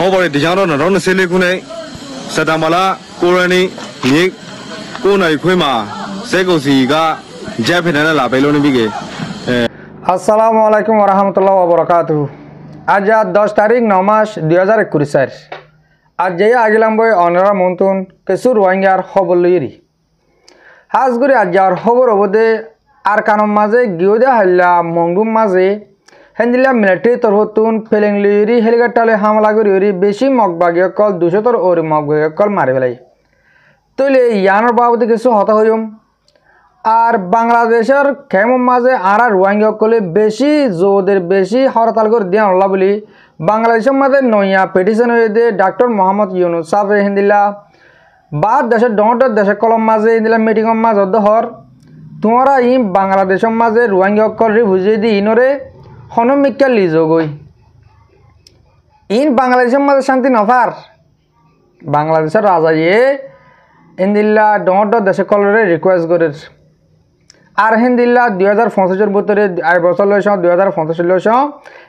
hobare dijaro na ron sele kune sadamala korani ni konai khwema sekosi ga jafena la bailo ni bige আসসালামু আলাইকুম ওয়া রাহমাতুল্লাহি ওয়া বারাকাতুহু। আজ 10 তারিখ 9 মাস 2021 আজ যে আগিলাম বই অনরা মন্তুন কিছু রোহিঙ্গার খবর লইরি হাজগুরি আজ আর খবর অবদে আর কানম মাঝে গিওদে হাল্লা মংডুম মাঝে হেন্দিলা মিলিটারি তরহতুন ফেলিং লইরি হেলিকপ্টারে হামলা করি বেশি মগবাগিয় কল 200 তর ওর মগবাগিয় কল মারি ফেলাই তইলে ইয়ানোর বাবদে কিছু হতা হইম আর বাংলাদেশের খেমম মাঝে আর রোহিঙ্গা কলে বেশি জোদের বেশি হরতাল করে দিয়া আল্লাহ বলি বাংলাদেশের মাঝে নয়া পিটিশন হয়ে দে ডক্টর মোহাম্মদ ইউনুস সাহেব হিন্দিলা বাদ দেশের ডর দেশের কলম মাঝে হিন্দিলা মিটিংর মাঝে হর তোমরা ই বাংলাদেশের মাঝে রোহিঙ্গা কল বুঝিয়ে দি ইনরে হনমিকা লিজগই ইন বাংলাদেশের মাঝে শান্তি নফার বাংলাদেশের রাজা ইয়ে হিন্দিল্লা ডর দেশের কলরে রিকোয়েস্ট করে আর হিন্দিল্লা 2065 ভিতরে 8 বছর লইছ 2065 লইছ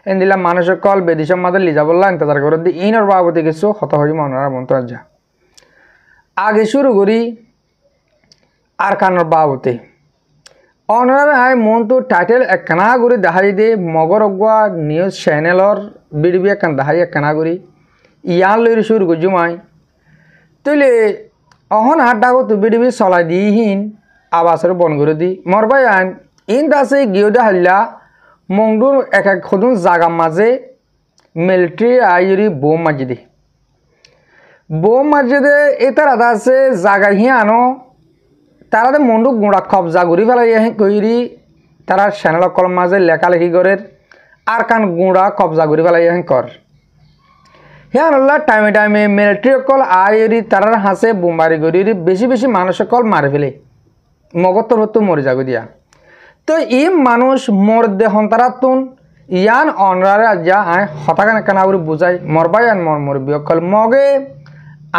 হিন্দিল্লা মানুষের কল বেদিশের মাঝে লিজাবল্লা ইন্তজার করে দি ইনর বাবদে কিছু হত হই মনরা মন্ত্র যা আগে শুরু করি আর কানর বাবদে অনরা আই মন্তু টাইটেল একখানা করে দেখাই দে মগরগা নিউজ চ্যানেলর বিডিবি একখান দেখাই একখানা করে ইয়ান লই শুরু করি জুমাই তইলে অহন হাড্ডাগো তো বিডিবি চলাই দিহিন আবাসের বন করে দি মরবাই আইন ইন দাসে গিয়ে হাল্লা মংডুর এক এক খুদুন জাগা মাঝে মিলিটারি আইরি বোম মাঝে দি বোম মাঝে দে এটার আদা আছে জাগা হিয়া আনো তারা মন্ডু গুঁড়া কবজা ঘুরি ফেলাই কইরি তারা চ্যানেল কলম মাঝে লেখালেখি করে আর কান গুঁড়া কবজা ঘুরি ফেলাই কর হ্যাঁ টাইমে টাইমে মিলিটারি কল আইরি তারার হাসে বোমবারি করি বেশি বেশি মানুষের কল মারি ফেলে মগতর হতো মরে যাগো দিয়া তো ই মানুষ মর দেহন তারা তুন ইয়ান অনরারে যা আয় হতাকান কানা করে বুঝাই মরবাই আন মর মর বিয়কল মগে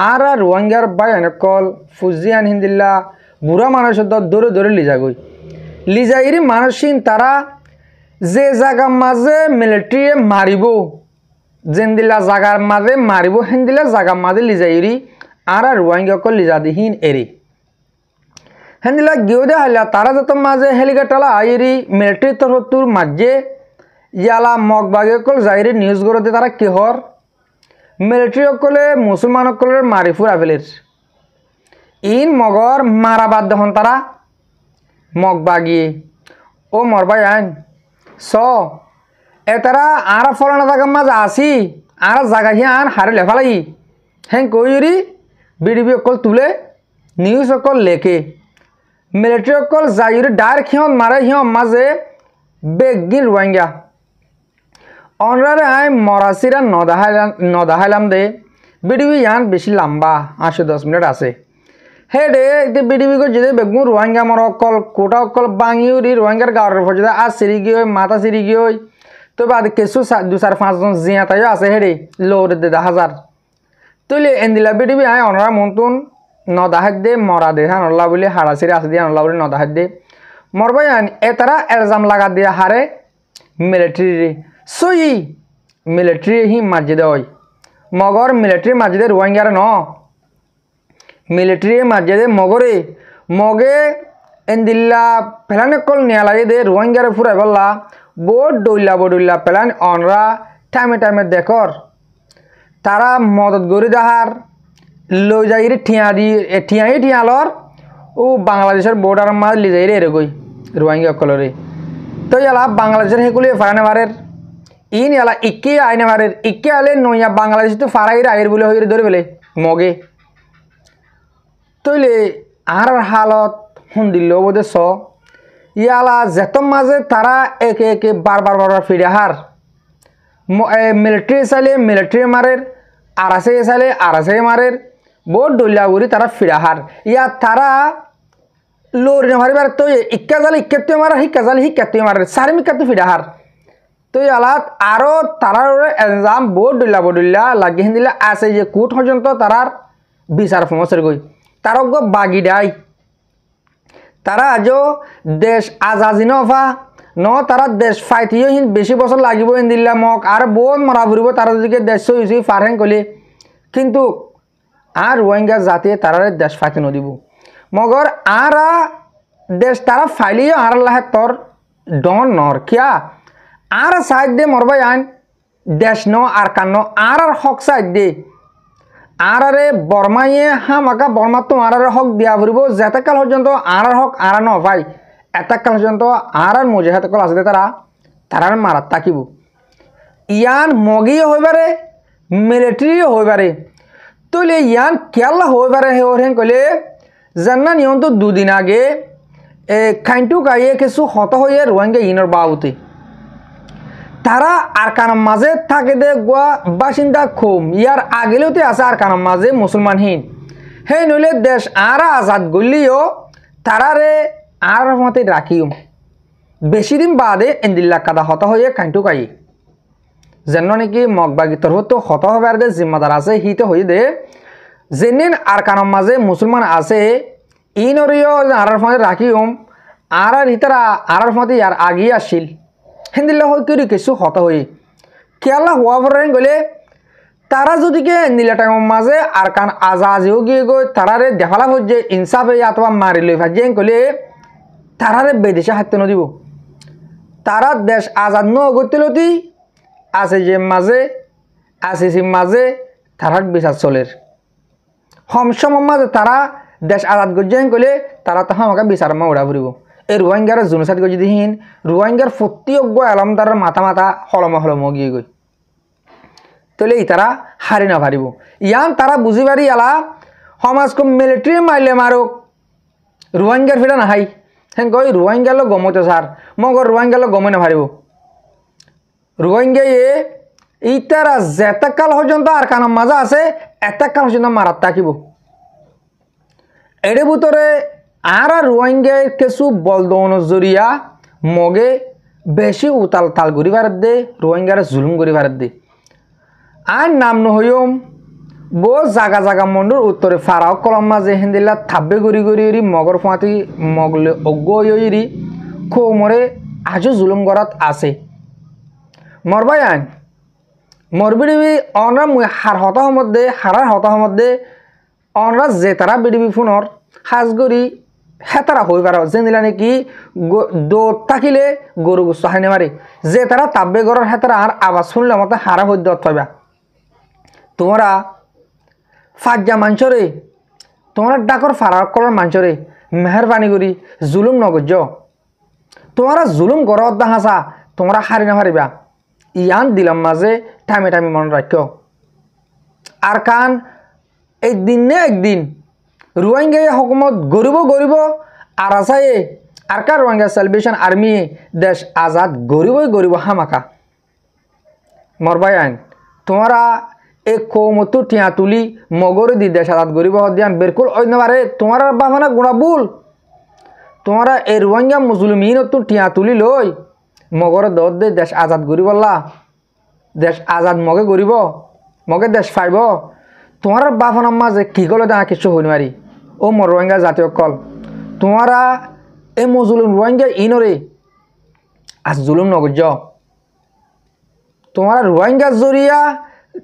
আর রোহিঙ্গার বাই আন কল ফুজিয়ান হিন্দিল্লা বুড়া মানুষের দৌড়ে দৌড়ে লিজাগই লিজাইরি মানুষিন তারা যে জায়গা মাঝে মিলিটারি মারিব জেন্দিলা জাগার মাঝে মারিব হিন্দিলা জাগা মাঝে লিজাইরি আর রোহিঙ্গা কল লিজা দিহীন এরি হেন্দিলা গিয়ে দে হাইলা তারা যত মাঝে হেলিকপ্টার আইরি মিলিটারি তরফতুর মাঝে ইয়ালা মগবাগে কল যাইরি নিউজ করতে তারা কিহর মিলিটারি কলে মুসলমান কলের মারি ফুরা ফেলের ইন মগর মারাবাদ দহন তারা মগবাগি ও মরবাই আইন স এতারা আর ফলানা জায়গার মাঝে আসি আর জায়গা হিয়া আর হারে লেফালাই হ্যাঁ কইরি বিডিবি অকল তুলে নিউজ অকল লেখে মিলিটারি অকল যাইরি ডাইরেক্ট হিয়ন মারে হিয়ন মাঝে বেগিন রোহিঙ্গা অনরারে আই মরাসিরা নদাহাইলাম দে বিডিবি ইয়ান বেশি লম্বা 8-10 মিনিট আছে হে দে বিডিবি কো যদি বেগুন রোহিঙ্গা মর অকল কোটা অকল বাঙিউরি রোহিঙ্গার গাঁর ফজদা আর সিরি গিয়ে মাথা সিরি গিয়ে তো বাদ কিছু 2-4-5 জন জিয়া তাইও আছে হে রে লোরে দে 1000 তুইলে এন্দিলা বিডিবি আই অনরা মন্তুন নদাহাত দে মরা দে হান আল্লাহ বলে হারাসিরে আছে দিয়ে আল্লাহ বলে নদাহাত দে মরবাই আন এতারা এলজাম লাগা দিয়া হারে মিলিটারি সই মিলিটারি হি মাঝে দই মগর মিলিটারি মাঝে দে রোহিঙ্গার ন মিলিটারি মাঝে দে মগরে মগে এন্দিল্লা ফেলানে কল নিয়া লাগে দে রোহিঙ্গারে ফুরাই বললা বোট ডইলা প্লান অনরা টাইমে টাইমে দেখর তারা মদত গড়ি দেহার লই যাইরে ঠিয়ালর ও বাংলাদেশের বর্ডার মাঝ লি যাইরে এরকই রোহিঙ্গা কলরে তো ইয়ালা বাংলাদেশের হেকুলি ফারানে মারের ইন ইয়ালা ইকে আইনে মারের ইকে আলে নইয়া বাংলাদেশ তো ফারাইরে আইর বলে হইরে ধরে ফেলে মগে তইলে আর হালত হুন্দিল বোধে স ইয়ালা যেত মাঝে তারা একে একে বারবার ফিরে হার মিলিটারি চাইলে মিলিটারি মারের আরাসে চাইলে আরাসে মারের বহুত ডলিয়া উড়ি তারা ফিরে হার ইয়া তারা লোর মারিবার তো ইক্কা জালে ইক্কাতে মারা হিক্কা জালে হিক্কাতে মারে সারি মিক্কাতে ফিরে হার তো ইয়ালাত আরও তারার এলজাম বহুত ডলিয়া লাগি হিন্দিলা আছে যে কোর্ট পর্যন্ত তারার বিচার ফমসের গই তারক বাগি দেয় তারা আজও দেশ আজাদি নফা ন তারা দেশ ফাইটিও হিন বেশি বছর লাগিব এন দিল্লা মক আর বহুত মরা ফুরিব তারা যদি দেশ সই ফারেন কলে কিন্তু আর রোহিঙ্গা জাতিয়ে তারা দেশ ফাইতে নদিব মগর আর দেশ তারা ফাইলিও আর লাহে তোর ডন নর কিয়া আর সাইড দে মরবাই আইন দেশ ন আর কান্ন আর হক সাইড দে আর বর্মাইয়ে হামাকা বর্মা তো আর হক দিয়া ফুরিব যেতেকাল পর্যন্ত আর হক আর ন ভাই এতকাল পর্যন্ত আর মুজাহিদসকল আছে তারা মারাত থাকিব ইয়ান মগিও হইবারে মিলিটারিও হইবারে তলে ইয়ান কেলা হইবারে হেন কলে জান্না নিয়ন্ত দুদিন আগে খাইন্টু গাইয়ে কিছু হত হয়ে রোহিঙ্গা ইনর বাবুতে তারা আর কানার মাঝে থাকে দে গোয়া বাসিন্দা খুম ইয়ার আগেলেওতে আছে আর কানার মাঝে মুসলমানহীন হে নইলে দেশ আর আজাদ গলিও তারারে আর মতে রাখিও বেশি দিন বাদে এন্দিল্লা কাদা হত হয়ে খাইন্টু গাইয়ে যেন নাকি মগবাগি তরফ তো হত হবে আর জিম্মাদার আছে হিতে হয়ে দে যেদিন আর কানার মাঝে মুসলমান আছে ইনরিও আর মতে রাখিও আর হিতারা আর মতে ইয়ার আগিয়ে আসছিল হেন্দিল্লা হয়ে করি কিছু হত হয়ে কেলা হওয়া পরে গেলে তারা যদি কে নীলা টাইমের মাঝে আর কান আজাজিও গিয়ে গই তারারে দেখালা হচ্ছে ইনসাফে অথবা মারি লই ভাজিয়ে গেলে তারারে বেদেশে হাঁটতে নদিব তারা দেশ আজাদ ন গতিলতি আছে যে মাঝে আছে সে মাঝে তারার বিচার চলের সমসময় মাঝে তারা দেশ আজাদ গজিয়ে গেলে তারা তো আমাকে বিচার মা উড়া ফুরিব এই রোহিঙ্গার জুনুসাইড গজি দিহীন রোহিঙ্গার প্রত্যেক আলমদারের মাথা হলম গিয়ে গই তাহলে তারা হারি না পারিব ইয়ান তারা বুঝি পারি আলা সমাজক মিলিটারি মারলে মারুক রোহিঙ্গার ফিরা নাহাই হেন কই রোহিঙ্গার লোক গমতে সার মগর রোহিঙ্গার লোক গমে না পারিব রোহিঙ্গা ইতারা যেতকাল পর্যন্ত আর কানার মাজা আছে এতকাল পর্যন্ত মারাত থাকিব এর ভিতরে আর রোহিঙ্গা কিছু বলদন জরিয়া মগে বেশি উতাল তাল করি ভারত দে রোহিঙ্গার জুলুম করি ভারত দে আর নাম নহয়ম বো জাগা জাগা মন্ডুর উত্তরে ফারাও কলম মাঝে হেন্দিল্লা থাব্বে গড়ি মগর ফাঁতি মগলে অজ্ঞরি খোমরে আজও জুলুম গড়াত আছে মরবাই আইন মরবিডিবি অনরা হারার হতাহ মধ্যে অনরা যে তারা বিডিবি ফোনর হাজগরি হেতারা হই পার যেদিলা নাকি দৌড় থাকিলে গরু গুস্ত হাইনে মারে যে তারা তাব্বে গড়ার হেতারা আর আওয়াজ শুনলে মতো হারা হইতে অথবা তোমরা ফাজ্জা মাঞ্চরে তোমরা ডাকর ফারাক করার মাঞ্চরে মেহরবানি করি জুলুম নগজ তোমরা জুলুম গড় অদ্দা হাসা তোমরা হারি না হারিবা ইয়ান দিলাম মাঝে টাইমে মনে রাখ আর কান এই দিন নে একদিন রোহিঙ্গা হকুমত গরিব আর আসায় আর কার রোহিঙ্গা সেলিব্রেশন আর্মি দেশ আজাদ গরিব হামাকা মরবাই আইন তোমরা এই কৌমতো টিয়া তুলি মগরে দি দেশ আজাদ গরিব দিয়ান বিলকুল অন্যবারে তোমার বাহানা গুণা ভুল তোমরা এই রোহিঙ্গা মুসলিমিন তো টিয়া তুলি লই মগরে দর দে দেশ আজাদ গরিবল্লা দেশ আজাদ মগে গরিব মগে দেশ ফাইব তোমার বাহানার মাঝে কি করলে দেখা কিছু হইন মারি ও মর রোহিঙ্গা জাতীয় কল তোমরা এই মজুলুম রোহিঙ্গা ইনরে আজ জুলুম নগজ তোমরা রোহিঙ্গা জরিয়া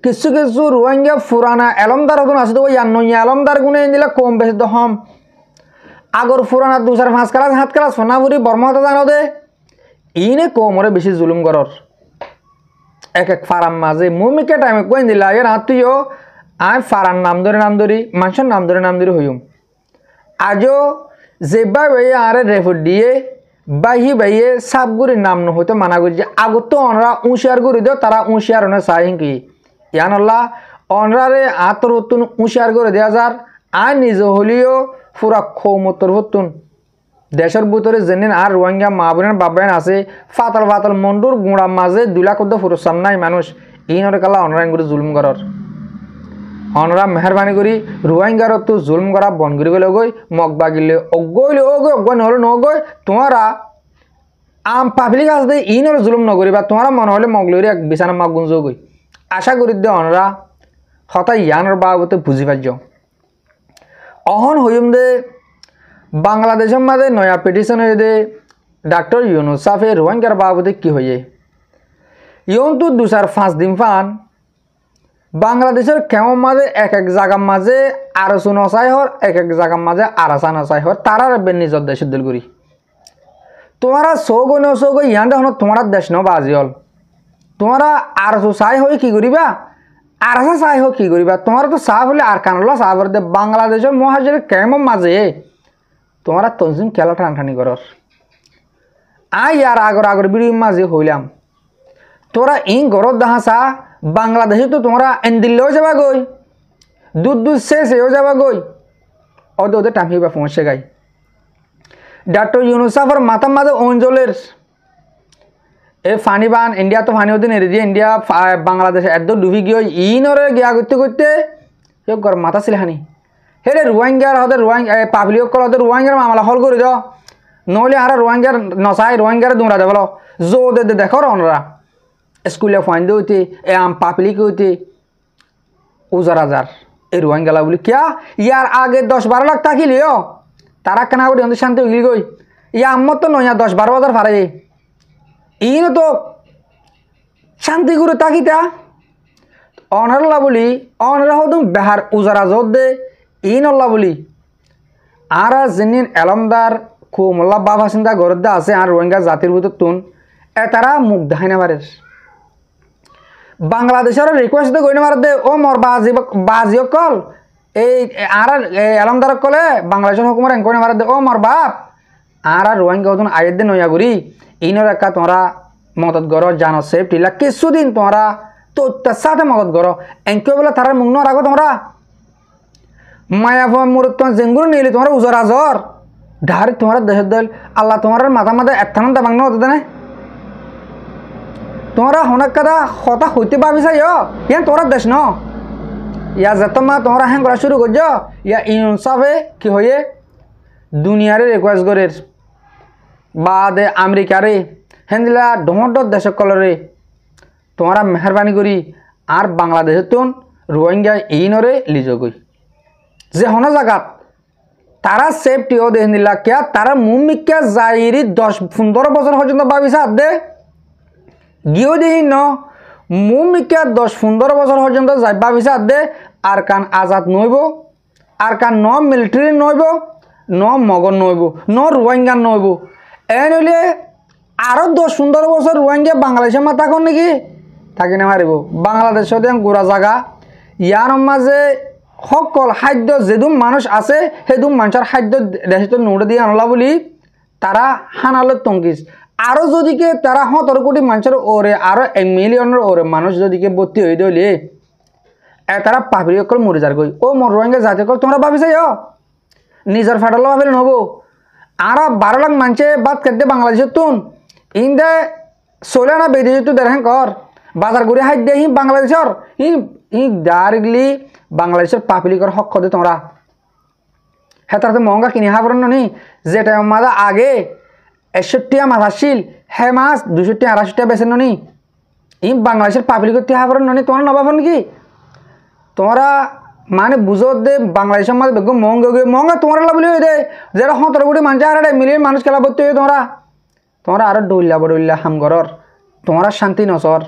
কিছু রোহিঙ্গা ফুরানা এলমদার হতো আছে তো ওই এলমদার গুণে দিলে কম বেশি তো হম আগর ফুরানা 2-5 ক্লাস 7 ক্লাস সোনাপুরি বর্মা হতে জানো দে ইনে কমরে বেশি জুলুম করর এক ফারাম মাঝে মুমিকে টাইমে কই দিলা এর তুইও আয় ফারান নাম ধরে মানুষের নাম ধরে হইম আজও যেবা ভাইয়ে আরে রেফর দিয়ে বাইয়ে সাবগুড়ির নাম নহইতে মানা করছে আগত তো অনরা উঁশিয়ার গুড়ি দেও তারা উঁশিয়ার অনে চাই কি ইয়ানল্লা অনরারে আতর হতুন উঁশিয়ার করে দেওয়া যার আর নিজ হলিও পুরা খৌমতর হতুন দেশের ভিতরে যেদিন আর রোহিঙ্গা মা বোনের বাবায়ন আছে ফাতাল মন্ডুর গুঁড়া মাঝে 2 লাখ ফুরসান নাই মানুষ ইনরে কালা অনলাইন করে জুলুম করার অনরা মেহরবানি করি রোহিঙ্গার তো জুলুম করা বন করি গেলে গই মগ বাগিলে অগইলে অগই নহলে নগই তোমারা আম পাবলিক আসতে ইনর জুলুম নগরিবা তোমারা মনে হলে মগলরি এক বিছানা মাগ গুঞ্জ গই আশা করি দে অনরা হতা ইয়ানর বাবতে বুঝি পাইজ অহন হইম দে বাংলাদেশের মাঝে নয়া পিটিশন হয়ে দে ডাক্তার ইউনুস সাফে রোহিঙ্গার বাবদে কি হয়ে ইউন তো 2-5 দিন ফান বাংলাদেশের কেমন মাঝে এক এক জায়গার মাঝে আরসু নসাই হর এক এক জায়গার মাঝে আরাসা নসাই হর তারা রাখবেন নিজের দেশের দলগুড়ি তোমারা সৌগ নসৌগ ইয়ান দেখুন তোমার দেশ ন বাজি হল তোমরা আরসু চাই হয়ে কি করিবা আরসা চাই হোক কি করিবা তোমার তো চাহ হলে আর কানলা চাহ করে দে বাংলাদেশের মহাজের কেমন মাঝে তোমরা তনজিম খেলা টানটানি করর ইয়ার আগর বিড়ির মাঝে হইলাম তোরা ইং ঘরত দেখা চা বাংলাদেশে তো তোমরা এনদিল্লেও যাবা গই দুধ শেষ হয়েও যাবা গই ওদের টামিবা পৌঁছে গাই ডাক্তার ইউনুস সাফর মাথার মাঝে অঞ্চলের এ ফানি বান ইন্ডিয়া তো ফানি ওদিন এড়ে দিয়ে ইন্ডিয়া বাংলাদেশে এত ডুবি গিয়ে ইনরে গিয়া করতে করতে গর মাথা ছিল হানি হেরে রোহিঙ্গার হদের রোহিঙ্গা পাবলিক কল হদের রোহিঙ্গার মামলা হল করে দাও নহলে আর রোহিঙ্গার নসাই রোহিঙ্গার দুমরা দেবল জো দে দেখো অনরা স্কুলে ফাইন হইতে এ আম পাবলিক হইতে উজার এই রোহিঙ্গালা বলি কিয়া ইয়ার আগে 10-12 লাখ থাকিলিও তারা কেনা করে শান্তি হইলি গই ইয়া আমার তো নয় 10-12 হাজার ফারে ইন তো শান্তি করে তাকিতা অনারলা বলি অনারা হদম বেহার উজারা জোর দে ইন অল্লা বলি আর যিনি এলমদার খুমল্লা বাবা চিন্তা ঘরত দে আছে আর রোহিঙ্গা জাতির ভিতর তুন তারা মুখ দেখাই না পারে বাংলাদেশের রিকোয়েস্ট গই না দে ও মোর বাজি কল এই আর এলমদার কলে বাংলাদেশের হুকুমার এঙ্কই না দে ও মোর বাপ আর রোহিঙ্গা হদন আয়ের দে নয়া করি ইনর একা তোমরা মদত করো জানো সেফটি লা কিছুদিন তোমরা তো সাথে মদত করো এঙ্কে বলে তারা মুখ না রাখো তোমরা মায়াফা মুরত তোমার জেঙ্গুর নিলি তোমরা উজর আজর ঢারি তোমরা দেশের দল আল্লাহ তোমার মাথা মাথা এত্থানন দাবাং না হতে না তোমরা হনক কথা হতা হইতে ভাবিছা ইয়ান তোমরা দেশ ন ইয়া যত মা তোমরা হ্যাং করা শুরু করছ ইয়া ইনসাফে কি হয়ে দুনিয়ারে রিকোয়েস্ট করে বাদে আমেরিকারে হেন্দিলা ডমডর দেশ কলরে তোমরা মেহরবানি করি আর বাংলাদেশের তুন রোহিঙ্গা ইনরে লিজ গই যে হন জায়গাত তারা সেফটি ও দেখেন দিলা কিয়া তারা মুমিকা যাইরি 10-15 বছর পর্যন্ত ভাবিছা দে গিয়েও দেখি ন মুমিকা 10-15 বছর পর্যন্ত যাই ভাবিছা দে আর কান আজাদ নইব আর কান ন মিলিটারি নইব ন মগন নইব ন রোহিঙ্গা নইব এনলে আরো 10-15 বছর রোহিঙ্গা বাংলাদেশের মাথা কর নাকি থাকি না মারিব বাংলাদেশত গোড়া জায়গা ইয়ার মাঝে সকল খাদ্য যেদুম মানুষ আছে সেদুম মানুষের খাদ্য দেশত নোট দিয়ে আনলা বলি তারা হানালে টঙ্কিস আরো যদিকে তারা 17 কোটি মানুষের ওরে আরো 1 মিলিয়নের ওরে মানুষ যদিকে ভর্তি হয়ে দিলে তারা পাবলি অকল মরে যার গই ও মোর রোহিঙ্গা জাতি কল তোমরা ভাবিছে নিজের ফেডাল ভাবিলে নব আর 12 লাখ মানুষে বাদ কেটে বাংলাদেশের তুন ইন্দে চলে না বেরিয়ে তো দেখেন কর বাজার ঘুরে হাইট দিয়ে বাংলাদেশের ই ডাইরেক্টলি বাংলাদেশের পাবলিকের হক দে তোমরা হ্যাঁ তারা তো মহঙ্গা কিনে হাবর নি যেটা মাদা আগে 61 মাস আসছিল হ্যাঁ মাস 200-250 বেছেন নি ই বাংলাদেশের পাবলিকের টি হাবর নি তোমরা নবাবন নাকি তোমরা মানে বুঝো দে বাংলাদেশের মাঝে বেগ মহঙ্গা তোমরা বলি হয়ে দে যেটা 17 কোটি মানুষ আর 1 মিলিয়ন মানুষ খেলা ভর্তি হয়ে তোমরা আরো ডইল্লা হামগরর তোমরা শান্তি নসর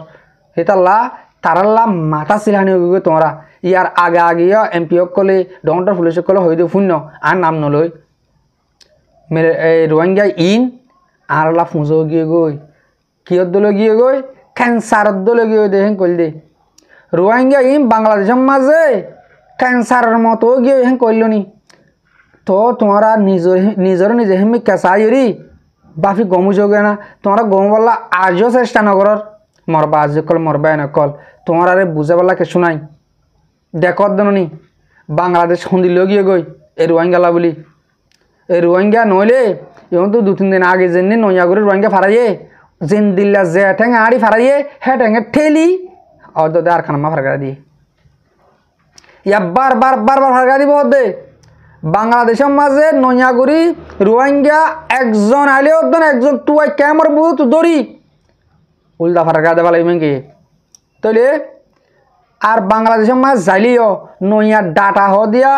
হেতাল্লা তারাল্লা মাথা সিলানি হয়ে তোমরা ইয়ার আগে এমপি কলে ডক্টর পুলিশ কলে হয়ে দে শূন্য আর নাম নলই মেরে রোহিঙ্গা ইন আর লা ফুঁজো গিয়ে গই কিয়র দলে গিয়ে গই ক্যান্সারের দলে গিয়ে দেখেন কল দে রোহিঙ্গা ইন বাংলাদেশের মাঝে ক্যান্সারের মতো গিয়ে হেন করল নি তো তোমরা নিজের নিজে হেমি কেঁচাইরি বাফি গমু যোগে না তোমরা গমু বললা আজও চেষ্টা নগরর মরবা আজ কল মরবা এনে কল তোমরা বুঝে বললা কিছু নাই দেখত দেনি বাংলাদেশ সন্দিল গিয়ে গই এই রোহিঙ্গালা বলি এই রোহিঙ্গা নইলে এখন তো 2-3 দিন আগে যেন নয়া করে রোহিঙ্গা ফারাইয়ে যেন দিল্লা যে ঠেঙে আড়ি ফারাইয়ে হ্যাঁ ঠেঙে ঠেলি অর্ধ আর খানামা ফারকা দিয়ে ইয়া বার ফারকা দিব দে বাংলাদেশের মাঝে নয়াগুড়ি রোহিঙ্গা একজন আইলে একজন তুই ক্যামর বুত দড়ি উল্টা ফারকা দেওয়া লাগবে কি তাহলে আর বাংলাদেশের মাঝ যাইলিও নইয়া ডাটা হ দিয়া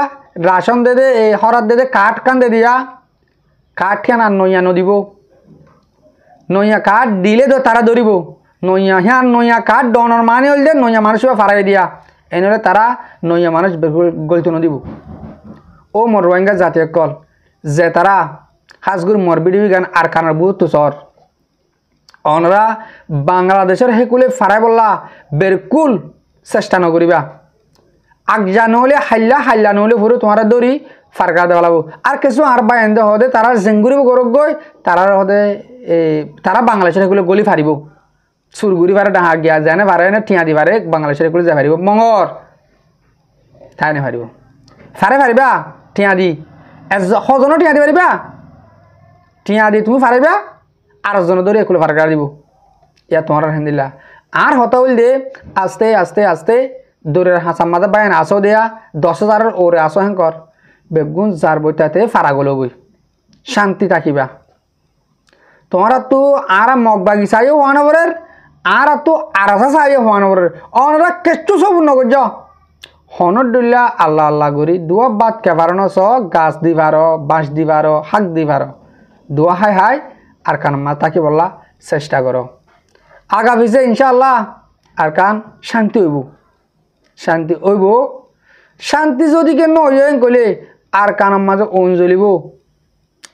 রাশন দে দে এই হরাত দে দে কাঠ কান দে দিয়া কাঠ খান আর নইয়া নদিব নইয়া কাঠ দিলে তো তারা ধরিব নইয়া হ্যাঁ নইয়া কাঠ ডনর মানে হইলে নইয়া মানুষ ফারাই দিয়া এনেহলে তারা নইয়া মানুষ গলিত নদিব ও মোর রোহিঙ্গা জাতীয় কল যে তারা হাজগুর মরবিডিবি গান আর কানার বহুত তুষর অনরা বাংলাদেশের হেকুলে ফারাই বললা বেরকুল চেষ্টা নকরিবা আগজা নহলে হাল্লা নহলে ফুরু তোমার দৌড়ি ফারকা দেওয়া লাগবো আর কিছু আর বাইন্দে হদে তারা জেঙ্গুরিব গরক গই তারা হদে তারা বাংলাদেশের হেকুলে গলি ফারিব চুরগুড়ি পারে ডাহা গিয়া যায় না পারে না ঠিয়া দি পারে বাংলাদেশের হেকুলে যাই ফারিব মঙর তাই না ফারিব ফারিবা ঠিয়া দি সজনও ঠিয়া দি পারিবা ঠিয়া দি তুমি ফারিবা আর জনের দৌড়ি হেকুলে ফারকা দিব ইয়া তোমার হেন্দিল্লা আর হতা হইল দে আস্তে আস্তে আস্তে দৌড়ের হাসাম মাঝে বাইন আসো দেয়া 10,000 ওরে আসো হেঙ্কর বেগুন যার বইটাতে ফারা গলো বই শান্তি থাকিবা তোমার তো আর মগ বাগিচাইও হওয়া নবরের আর তো আরাসা চাইও হওয়া নবরের অনরা কেষ্টু সব নগজ হনর দুল্লা আল্লাহ আল্লাহ করি দুয়া বাদ কেবারন স গাছ দিবার বাঁশ দিবার শাক দিবার দুয়া হাই হাই আর কান মা তাকি বললা চেষ্টা করো আগা পিছে ইনশাআল্লাহ আর কান শান্তি হইব শান্তি হইব শান্তি যদি কেন হইন কইলে আর কানের মাঝে ওন জ্বলিব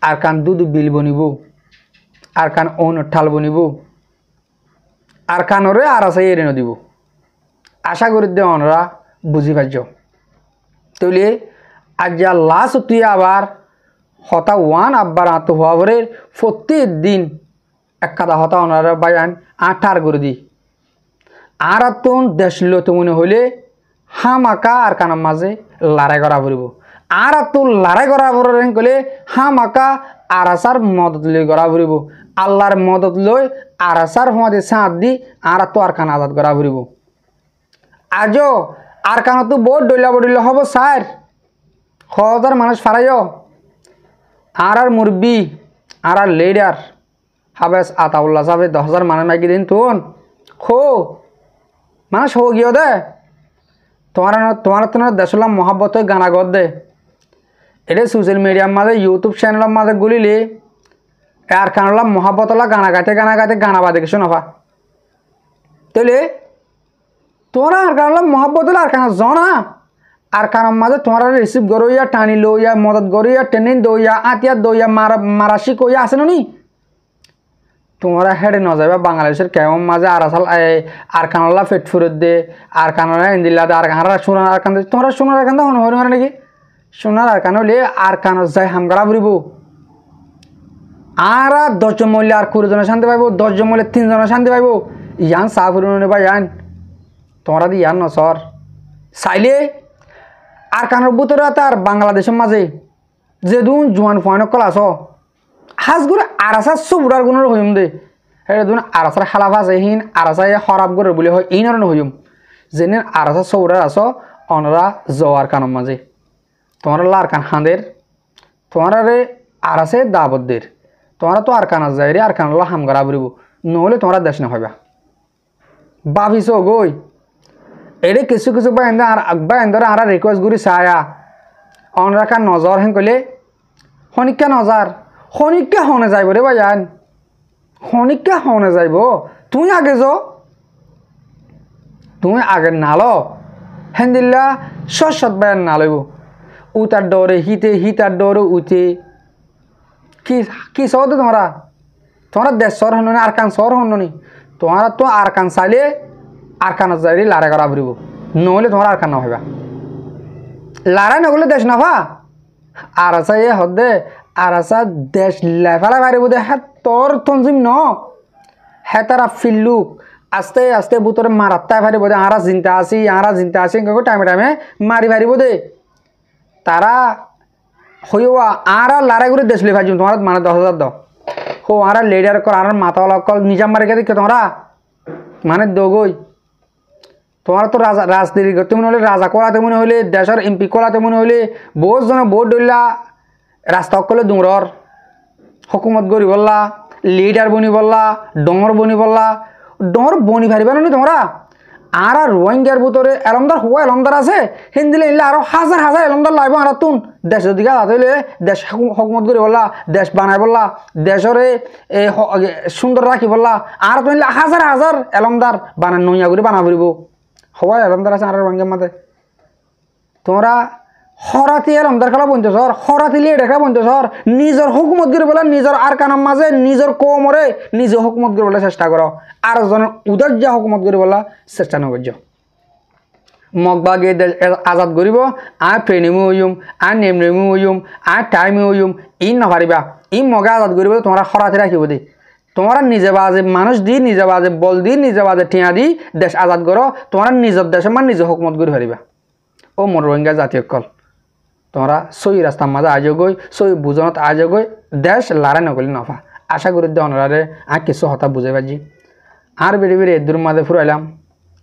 আর কান দুধ বিল বনিব আর কান ওন ঠাল বনিব আর কানরে আর আছে এড়ে নদিব আশা করি দে অনরা বুঝি পাইছ তাহলে আজ যা লাস্ট তুই আবার হতা ওয়ান আব্বার আত হওয়া পরে প্রতিদিন এক কাদা হতা অনারা বাইন আঠার করে দি আর তুন দেশল তো মনে হইলে হামাকা আর কানার মাঝে লড়াই করা পড়ব আর তো লড়াই করা পড়েন কলে হামাকা আর আসার মদত লই করা পড়ব আল্লাহর মদত লই আর আসার হমাদে সাথ দি আর তো আর কান আজাদ করা পড়ব আজও আর কান তো বহুত ডইলা হব স্যার 1000 মানুষ ফারাইও আর মুরব্বি আর লিডার হাবেস আতাউল্লাহ সাহেব 10,000 মানুষ মাইকি দিন তুন খো মানুষ হো গিয়ে দে তোমার দেশলাম মহাব্বত গানা গদ দে এটা সোশ্যাল মিডিয়ার মাঝে ইউটিউব চ্যানেলের মাঝে গুলিলে আর কানলাম মহাব্বতলা গানা গাইতে গানা বাদে কিছু নফা তাহলে তোমরা আর কানলাম মহাব্বতলা আর কানা জনা আর কানার মাঝে তোমরা রিসিভ গরইয়া টানি লইয়া মদত গরইয়া টেনিন দইয়া আতিয়া দইয়া মারাশি কইয়া আছে নি তোমরা হেডে ন যাইবা বাংলাদেশের কেমন মাঝে আর কানলা পেট ফুরত দে আর কানলা ইন্দিল্লা দে আর কানরা সোনার আর কান তোমরা সোনার আর কান হন হরে নাকি সোনার আর কান হলে আর কান যাই হামগাড়া ফুরিব আর 10 জন মূল্যে আর 20 জনের শান্তি পাইব 10 জন মূল্যে 3 জনের শান্তি পাইব ইয়ান চা ফুরিব নেবা ইয়ান তোমরা দি ইয়ান নসর চাইলে আর কানের ভিতরে তার বাংলাদেশের মাঝে যেদুন জোয়ান ফুয়ান কল আস হাজগুড়ে আরাসা সবুরার গুণের হইম দে হেরে দুন আরাসার হালাফ আছে হিন আরাসায় হরাব করে বলে হয় এই নরন হইম যেন আরাসা সবুরার আস অনরা জোয়ার কানের মাঝে তোমার লার কান হাঁদের তোমার আরাসে দাবতদের তোমরা তো আর কানা যাই রে আর কানলা হামগারা বলিব নহলে তোমরা দেশ না হইবা ভাবিস গই এরে কিছু কিছু বাইন্দরে আর রিকোয়েস্ট গুড়ি চায়া অনরা কান নজর হেন কইলে শনিকা নজর শনিকা হনে যাইব রে ভাইয়ান শনিকা হনে যাইব তুমি আগে যাও তুমি আগে নালো হেন দিল্লা সৎ বায়ান নালইব উতার ডরে হিতার ডরে উঠে কি সহদে তোমরা দেশ শহর হন আর কান শহর হন নি তোমরা তো আর কান চাইলে আর কান যাইলে লড়াই করা ফুরিব নহলে তোমরা আর কান নহবা লড়াই নগলে দেশ নাফা আর আসা এ হদে আর আসা দেশ লেফালা পারিব দে হ্যাঁ তোর তঞ্জিম ন হ্যাঁ তারা ফিল্লুক আস্তে আস্তে বুতরে মারাত্তায় পারিব দে আরা চিন্তা আসি টাইমে টাইমে মারি পারিব দে তারা হইয়া আর লড়াই করে দেশ লেফাইম তোমার মানে 10,000 দাও হো আর লিডার কর আর মাথাওয়ালা কল নিজাম মারি দেখে তোমরা মানে দগই তোমার তো রাজনীতি করতে মনে হলে রাজা করাতে মনে হলে দেশের এমপি করাতে মনে হলে বহুত জন ভোট ধরলা রাস্তা করলে দুমরর হুকুমত গড়ি বললা লিডার বনি বললা ডর বনি বললা ডর বনি পারিবা নি তোমরা আর রোহিঙ্গার ভিতরে এলমদার হওয়া এলমদার আছে হিন্দিলে ইনলে আরো হাজার হাজার এলমদার লাইব আর তুন দেশের দিকে হইলে দেশ হকুমত করে বললা দেশ বানাই বললা দেশরে সুন্দর রাখি বললা আর তো হাজার হাজার এলমদার বানান নইয়া করে বানা ফুরিব হওয়া এলমদার আছে আর রোহিঙ্গার মাঝে তোমরা হরাতি এলমদার খেলা বন্ধ সর হরাতি লিয়ে দেখা বন্ধ সর নিজের হুকুমত করে বলে নিজের আর কানার মাঝে নিজের কোমরে নিজে হুকুমত করে বলে চেষ্টা করো আর জনের উদার যা হুকুমত করে বলা চেষ্টা নকর্য মগবাগে আজাদ করিব আর ট্রেনিমো হইম আর নেমনেমো হইম আর টাইমে হইম ই নাপারিবা ই মগে আজাদ করিব তোমরা হরাতি রাখিব দে তোমরা নিজে বাজে মানুষ দি নিজে বাজে বল দি নিজে বাজে টিয়া দি দেশ আজাদ করো তোমরা নিজের দেশে মানে নিজে হুকুমত করে পারিবা ও মোর রোহিঙ্গা জাতীয় কল তোমরা সই রাস্তার মাঝে আজ গই সই বুঝনত আজ গই দেশ লড়াই নকলি নফা আশা করি দে অনারে আর কিছু হতা বুঝে পারছি আর বেড়ি বেড়ি এদুর মাঝে ফুরাইলাম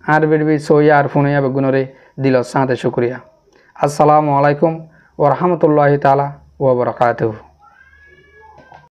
আর বেড়ি সই আর ফোনাইয়া বেগুনরে দিল সাঁতে শুক্রিয়া আসসালামু আলাইকুম ওয়া রাহমাতুল্লাহি তাআলা ওয়া বারাকাতুহু।